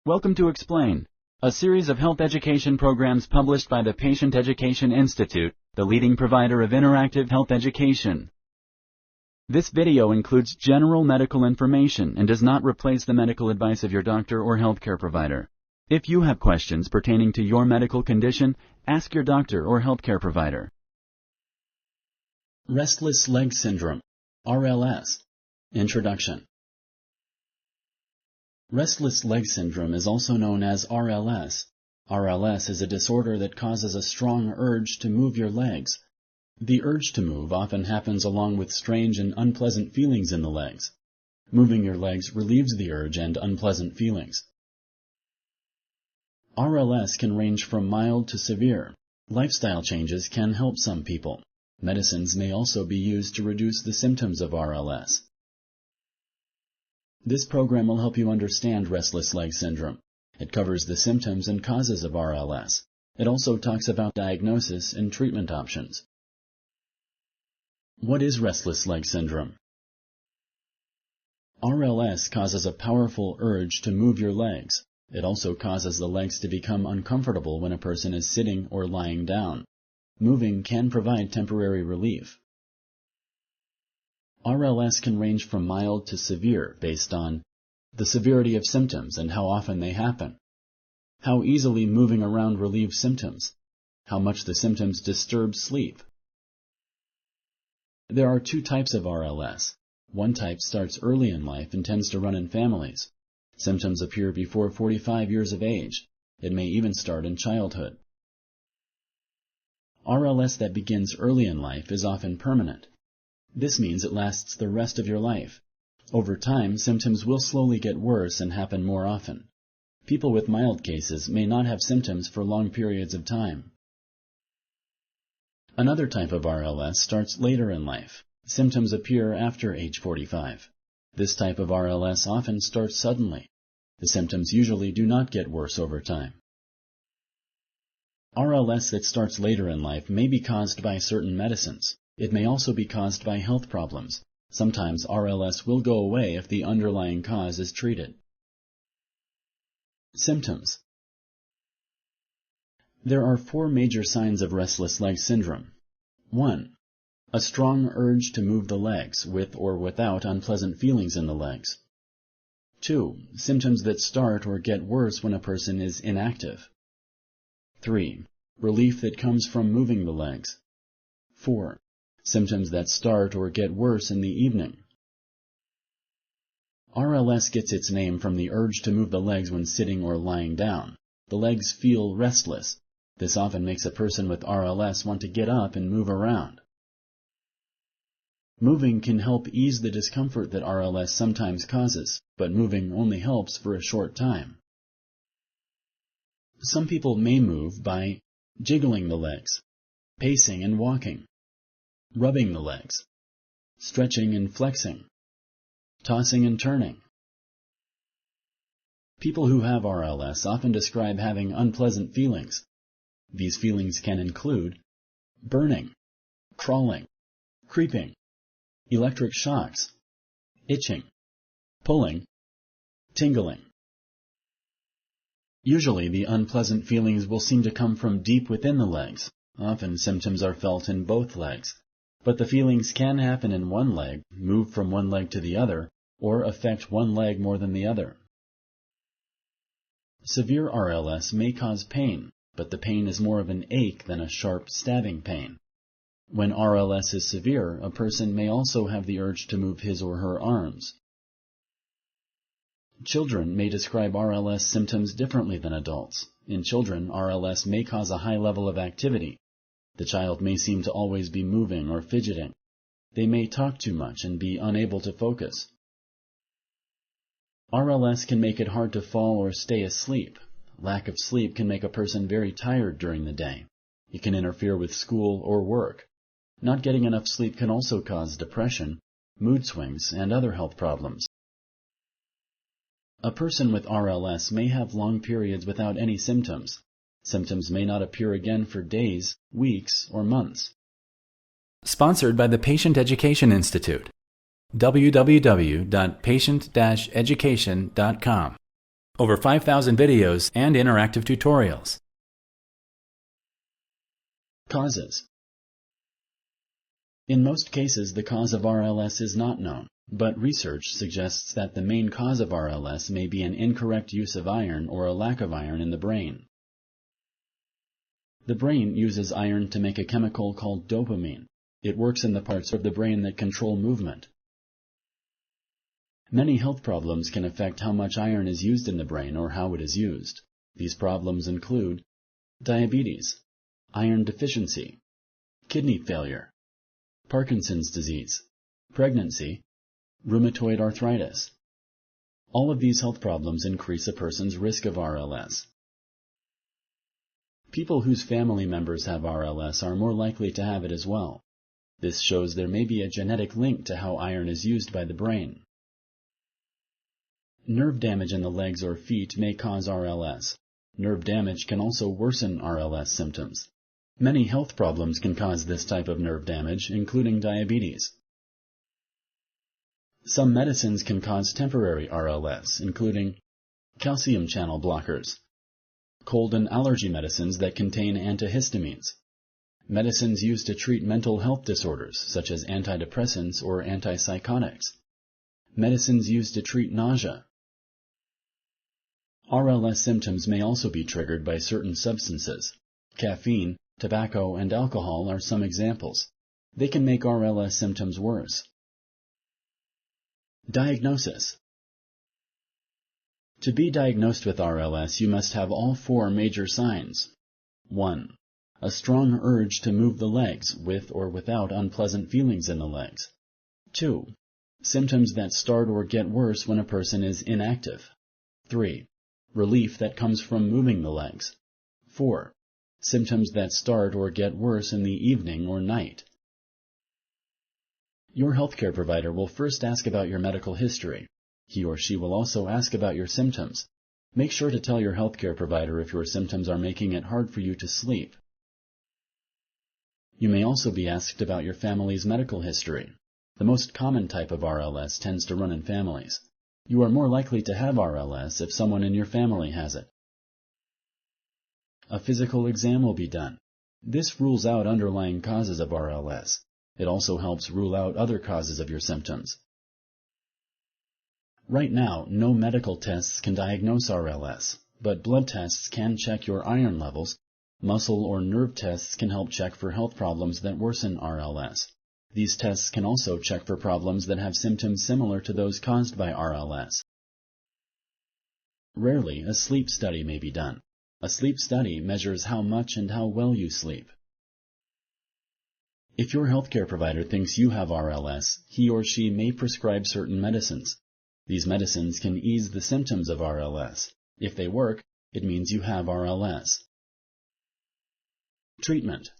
Welcome to Explain, a series of health education programs published by the Patient Education Institute, the leading provider of interactive health education. This video includes general medical information and does not replace the medical advice of your doctor or healthcare provider. If you have questions pertaining to your medical condition, ask your doctor or healthcare provider. Restless Legs Syndrome, RLS. Introduction. Restless Legs Syndrome is also known as RLS. RLS is a disorder that causes a strong urge to move your legs. The urge to move often happens along with strange and unpleasant feelings in the legs. Moving your legs relieves the urge and unpleasant feelings. RLS can range from mild to severe. Lifestyle changes can help some people. Medicines may also be used to reduce the symptoms of RLS. This program will help you understand restless leg syndrome. It covers the symptoms and causes of RLS. It also talks about diagnosis and treatment options. What is restless leg syndrome? RLS causes a powerful urge to move your legs. It also causes the legs to become uncomfortable when a person is sitting or lying down. Moving can provide temporary relief. RLS can range from mild to severe based on the severity of symptoms and how often they happen, how easily moving around relieves symptoms, how much the symptoms disturb sleep. There are two types of RLS. One type starts early in life and tends to run in families. Symptoms appear before 45 years of age. It may even start in childhood. RLS that begins early in life is often permanent. This means it lasts the rest of your life. Over time, symptoms will slowly get worse and happen more often. People with mild cases may not have symptoms for long periods of time. Another type of RLS starts later in life. Symptoms appear after age 45. This type of RLS often starts suddenly. The symptoms usually do not get worse over time. RLS that starts later in life may be caused by certain medicines. It may also be caused by health problems. Sometimes RLS will go away if the underlying cause is treated. Symptoms. There are 4 major signs of restless leg syndrome. 1. A strong urge to move the legs, with or without unpleasant feelings in the legs. 2. Symptoms that start or get worse when a person is inactive. 3. Relief that comes from moving the legs. 4. Symptoms that start or get worse in the evening. RLS gets its name from the urge to move the legs when sitting or lying down. The legs feel restless. This often makes a person with RLS want to get up and move around. Moving can help ease the discomfort that RLS sometimes causes, but moving only helps for a short time. Some people may move by jiggling the legs, pacing and walking, rubbing the legs, stretching and flexing, tossing and turning. People who have RLS often describe having unpleasant feelings. These feelings can include burning, crawling, creeping, electric shocks, itching, pulling, tingling. Usually the unpleasant feelings will seem to come from deep within the legs. Often symptoms are felt in both legs. But the feelings can happen in one leg, move from one leg to the other, or affect one leg more than the other. Severe RLS may cause pain, but the pain is more of an ache than a sharp stabbing pain. When RLS is severe, a person may also have the urge to move his or her arms. Children may describe RLS symptoms differently than adults. In children, RLS may cause a high level of activity. The child may seem to always be moving or fidgeting. They may talk too much and be unable to focus. RLS can make it hard to fall or stay asleep. Lack of sleep can make a person very tired during the day. It can interfere with school or work. Not getting enough sleep can also cause depression, mood swings, and other health problems. A person with RLS may have long periods without any symptoms. Symptoms may not appear again for days, weeks, or months. Sponsored by the Patient Education Institute. www.patient-education.com. Over 5,000 videos and interactive tutorials. Causes. In most cases, the cause of RLS is not known, but research suggests that the main cause of RLS may be an incorrect use of iron or a lack of iron in the brain. The brain uses iron to make a chemical called dopamine. It works in the parts of the brain that control movement. Many health problems can affect how much iron is used in the brain or how it is used. These problems include diabetes, iron deficiency, kidney failure, Parkinson's disease, pregnancy, rheumatoid arthritis. All of these health problems increase a person's risk of RLS. People whose family members have RLS are more likely to have it as well. This shows there may be a genetic link to how iron is used by the brain. Nerve damage in the legs or feet may cause RLS. Nerve damage can also worsen RLS symptoms. Many health problems can cause this type of nerve damage, including diabetes. Some medicines can cause temporary RLS, including calcium channel blockers, cold and allergy medicines that contain antihistamines, medicines used to treat mental health disorders, such as antidepressants or antipsychotics, medicines used to treat nausea. RLS symptoms may also be triggered by certain substances. Caffeine, tobacco, and alcohol are some examples. They can make RLS symptoms worse. Diagnosis. To be diagnosed with RLS, you must have all four major signs. 1. A strong urge to move the legs, with or without unpleasant feelings in the legs. 2. Symptoms that start or get worse when a person is inactive. 3. Relief that comes from moving the legs. 4. Symptoms that start or get worse in the evening or night. Your healthcare provider will first ask about your medical history. He or she will also ask about your symptoms. Make sure to tell your healthcare provider if your symptoms are making it hard for you to sleep. You may also be asked about your family's medical history. The most common type of RLS tends to run in families. You are more likely to have RLS if someone in your family has it. A physical exam will be done. This rules out underlying causes of RLS. It also helps rule out other causes of your symptoms. Right now, no medical tests can diagnose RLS, but blood tests can check your iron levels. Muscle or nerve tests can help check for health problems that worsen RLS. These tests can also check for problems that have symptoms similar to those caused by RLS. Rarely, a sleep study may be done. A sleep study measures how much and how well you sleep. If your healthcare provider thinks you have RLS, he or she may prescribe certain medicines. These medicines can ease the symptoms of RLS. If they work, it means you have RLS. Treatment.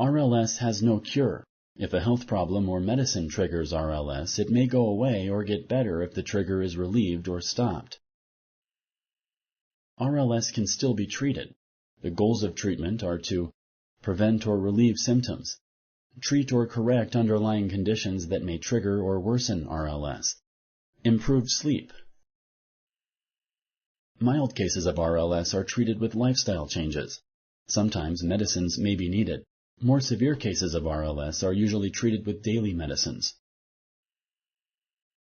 RLS has no cure. If a health problem or medicine triggers RLS, it may go away or get better if the trigger is relieved or stopped. RLS can still be treated. The goals of treatment are to prevent or relieve symptoms, treat or correct underlying conditions that may trigger or worsen RLS, improve sleep. Mild cases of RLS are treated with lifestyle changes. Sometimes medicines may be needed. More severe cases of RLS are usually treated with daily medicines.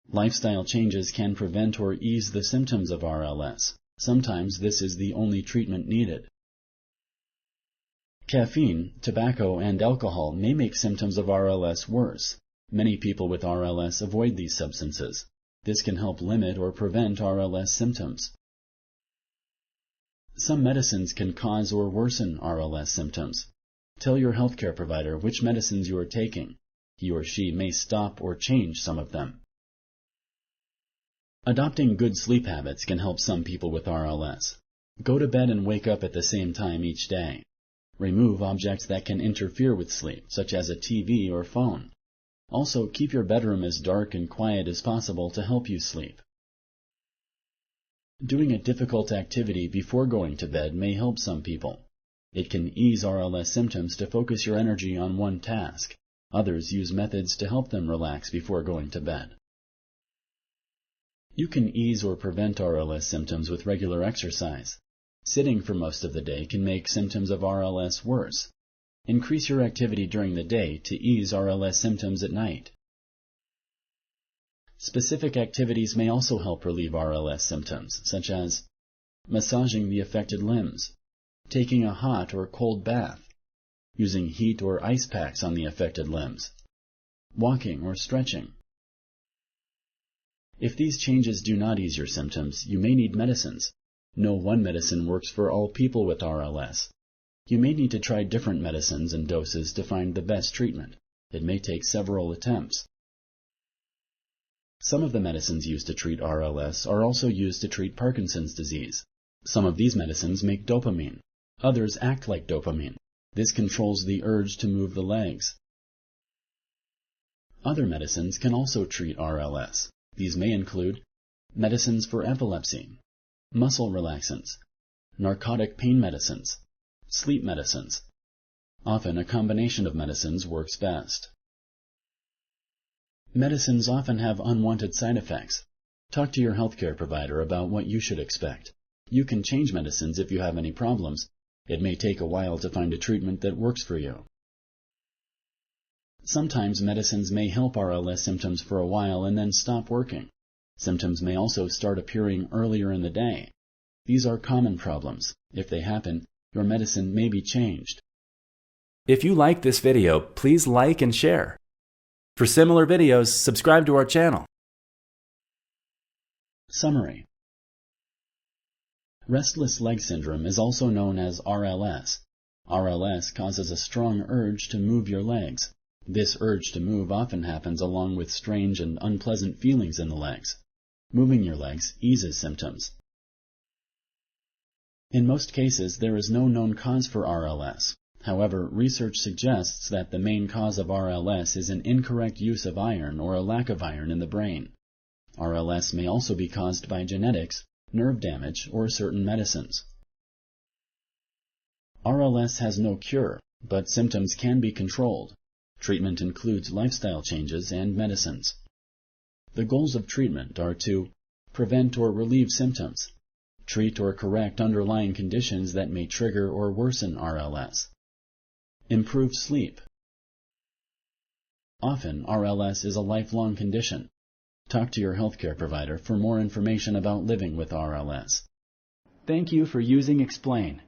Lifestyle changes can prevent or ease the symptoms of RLS. Sometimes this is the only treatment needed. Caffeine, tobacco, and alcohol may make symptoms of RLS worse. Many people with RLS avoid these substances. This can help limit or prevent RLS symptoms. Some medicines can cause or worsen RLS symptoms. Tell your healthcare provider which medicines you are taking. He or she may stop or change some of them. Adopting good sleep habits can help some people with RLS. Go to bed and wake up at the same time each day. Remove objects that can interfere with sleep, such as a TV or phone. Also, keep your bedroom as dark and quiet as possible to help you sleep. Doing a difficult activity before going to bed may help some people. It can ease RLS symptoms to focus your energy on one task. Others use methods to help them relax before going to bed. You can ease or prevent RLS symptoms with regular exercise. Sitting for most of the day can make symptoms of RLS worse. Increase your activity during the day to ease RLS symptoms at night. Specific activities may also help relieve RLS symptoms, such as massaging the affected limbs, taking a hot or cold bath, using heat or ice packs on the affected limbs, walking or stretching. If these changes do not ease your symptoms, you may need medicines. No one medicine works for all people with RLS. You may need to try different medicines and doses to find the best treatment. It may take several attempts. Some of the medicines used to treat RLS are also used to treat Parkinson's disease. Some of these medicines make dopamine. Others act like dopamine. This controls the urge to move the legs. Other medicines can also treat RLS. These may include medicines for epilepsy, muscle relaxants, narcotic pain medicines, sleep medicines. Often a combination of medicines works best. Medicines often have unwanted side effects. Talk to your healthcare provider about what you should expect. You can change medicines if you have any problems. It may take a while to find a treatment that works for you. Sometimes medicines may help RLS symptoms for a while and then stop working. Symptoms may also start appearing earlier in the day. These are common problems. If they happen, your medicine may be changed. If you like this video, please like and share. For similar videos, subscribe to our channel. Summary. Restless Leg Syndrome is also known as RLS. RLS causes a strong urge to move your legs. This urge to move often happens along with strange and unpleasant feelings in the legs. Moving your legs eases symptoms. In most cases, there is no known cause for RLS. However, research suggests that the main cause of RLS is an incorrect use of iron or a lack of iron in the brain. RLS may also be caused by genetics, nerve damage, or certain medicines. RLS has no cure, but symptoms can be controlled. Treatment includes lifestyle changes and medicines. The goals of treatment are to prevent or relieve symptoms, treat or correct underlying conditions that may trigger or worsen RLS, improve sleep. Often, RLS is a lifelong condition. Talk to your healthcare provider for more information about living with RLS. Thank you for using Explain.